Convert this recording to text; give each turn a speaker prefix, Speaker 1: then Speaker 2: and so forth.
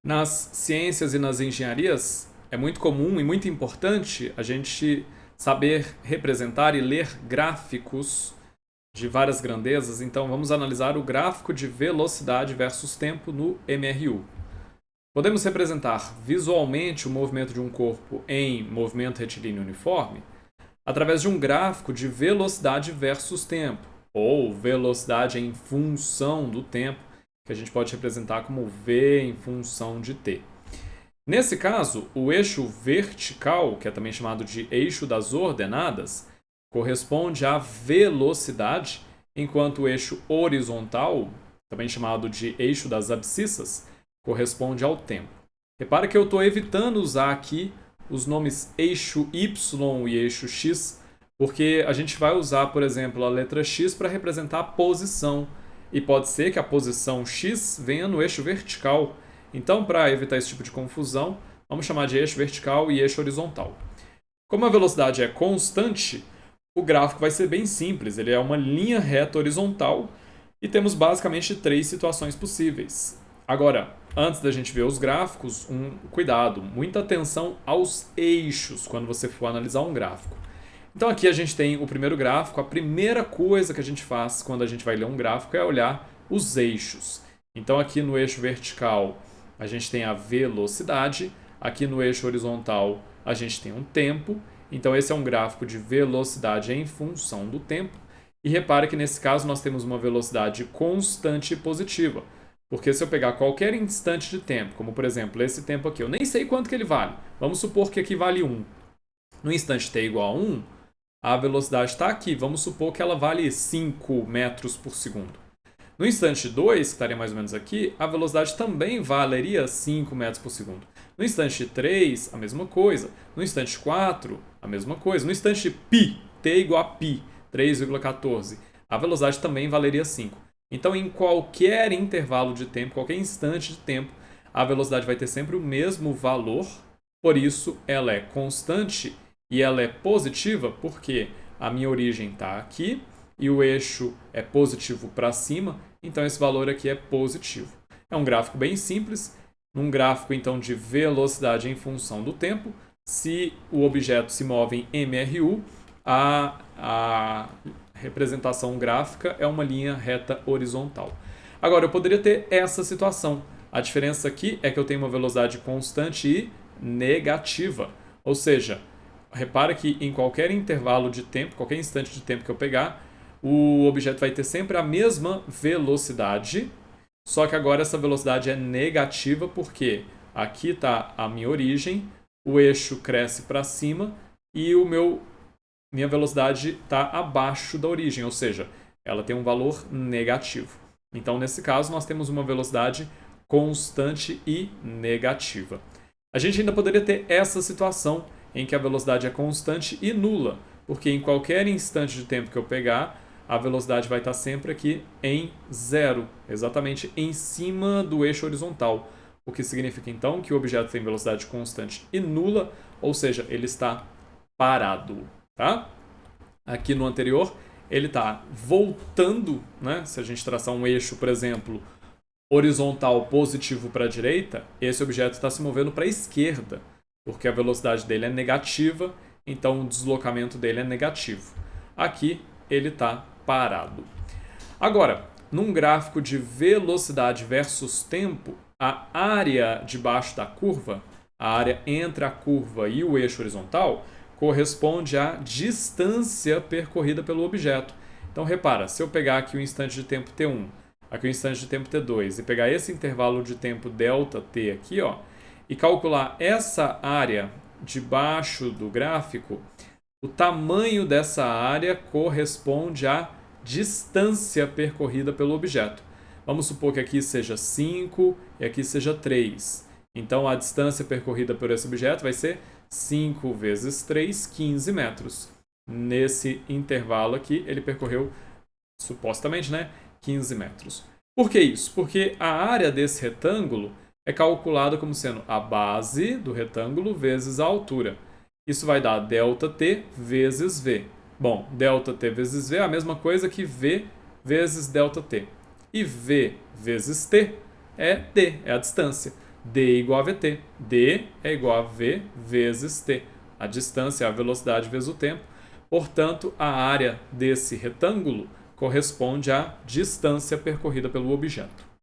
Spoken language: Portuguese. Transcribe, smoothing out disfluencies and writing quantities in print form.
Speaker 1: Nas ciências e nas engenharias, é muito comum e muito importante a gente saber representar e ler gráficos de várias grandezas. Então, vamos analisar o gráfico de velocidade versus tempo no MRU. Podemos representar visualmente o movimento de um corpo em movimento retilíneo uniforme através de um gráfico de velocidade versus tempo, ou velocidade em função do tempo, que a gente pode representar como v em função de t. Nesse caso, o eixo vertical, que é também chamado de eixo das ordenadas, corresponde à velocidade, enquanto o eixo horizontal, também chamado de eixo das abscissas, corresponde ao tempo. Repara que eu estou evitando usar aqui os nomes eixo Y e eixo X, porque a gente vai usar, por exemplo, a letra X para representar a posição, e pode ser que a posição X venha no eixo vertical. Então, para evitar esse tipo de confusão, vamos chamar de eixo vertical e eixo horizontal. Como a velocidade é constante, o gráfico vai ser bem simples. Ele é uma linha reta horizontal e temos basicamente três situações possíveis. Agora, antes da gente ver os gráficos, cuidado, muita atenção aos eixos quando você for analisar um gráfico. Então aqui a gente tem o primeiro gráfico. A primeira coisa que a gente faz quando a gente vai ler um gráfico é olhar os eixos. Então aqui no eixo vertical a gente tem a velocidade, aqui no eixo horizontal a gente tem um tempo. Então esse é um gráfico de velocidade em função do tempo. E repare que nesse caso nós temos uma velocidade constante e positiva. Porque se eu pegar qualquer instante de tempo, como por exemplo esse tempo aqui, eu nem sei quanto que ele vale. Vamos supor que aqui vale 1. No instante t igual a 1, a velocidade está aqui. Vamos supor que ela vale 5 metros por segundo. No instante 2, que estaria mais ou menos aqui, a velocidade também valeria 5 metros por segundo. No instante 3, a mesma coisa. No instante 4, a mesma coisa. No instante π, t igual a π, 3,14, a velocidade também valeria 5. Então, em qualquer intervalo de tempo, qualquer instante de tempo, a velocidade vai ter sempre o mesmo valor. Por isso, ela é constante e ela é positiva porque a minha origem está aqui e o eixo é positivo para cima, então esse valor aqui é positivo. É um gráfico bem simples, um gráfico então de velocidade em função do tempo. Se o objeto se move em MRU, a representação gráfica é uma linha reta horizontal. Agora, eu poderia ter essa situação. A diferença aqui é que eu tenho uma velocidade constante e negativa. Ou seja, repara que em qualquer intervalo de tempo, qualquer instante de tempo que eu pegar, o objeto vai ter sempre a mesma velocidade, só que agora essa velocidade é negativa porque aqui está a minha origem, o eixo cresce para cima e minha velocidade está abaixo da origem, ou seja, ela tem um valor negativo. Então, nesse caso, nós temos uma velocidade constante e negativa. A gente ainda poderia ter essa situação em que a velocidade é constante e nula, porque em qualquer instante de tempo que eu pegar, a velocidade vai estar sempre aqui em zero, exatamente em cima do eixo horizontal, o que significa então que o objeto tem velocidade constante e nula, ou seja, ele está parado. Tá? Aqui no anterior, ele está voltando, né? Se a gente traçar um eixo, por exemplo, horizontal positivo para a direita, esse objeto está se movendo para a esquerda, porque a velocidade dele é negativa, então o deslocamento dele é negativo. Aqui ele está parado. Agora, num gráfico de velocidade versus tempo, a área debaixo da curva, a área entre a curva e o eixo horizontal, corresponde à distância percorrida pelo objeto. Então repara, se eu pegar aqui o instante de tempo t1, aqui o instante de tempo t2 e pegar esse intervalo de tempo ΔT aqui, ó, e calcular essa área debaixo do gráfico, o tamanho dessa área corresponde à distância percorrida pelo objeto. Vamos supor que aqui seja 5 e aqui seja 3. Então a distância percorrida por esse objeto vai ser 5 vezes 3, 15 metros. Nesse intervalo aqui, ele percorreu, supostamente, 15 metros. Por que isso? Porque a área desse retângulo é calculada como sendo a base do retângulo vezes a altura. Isso vai dar ΔT vezes V. Bom, ΔT vezes V é a mesma coisa que V vezes ΔT. E V vezes T é D, é a distância. D igual a VT. D é igual a V vezes T. A distância é a velocidade vezes o tempo. Portanto, a área desse retângulo corresponde à distância percorrida pelo objeto.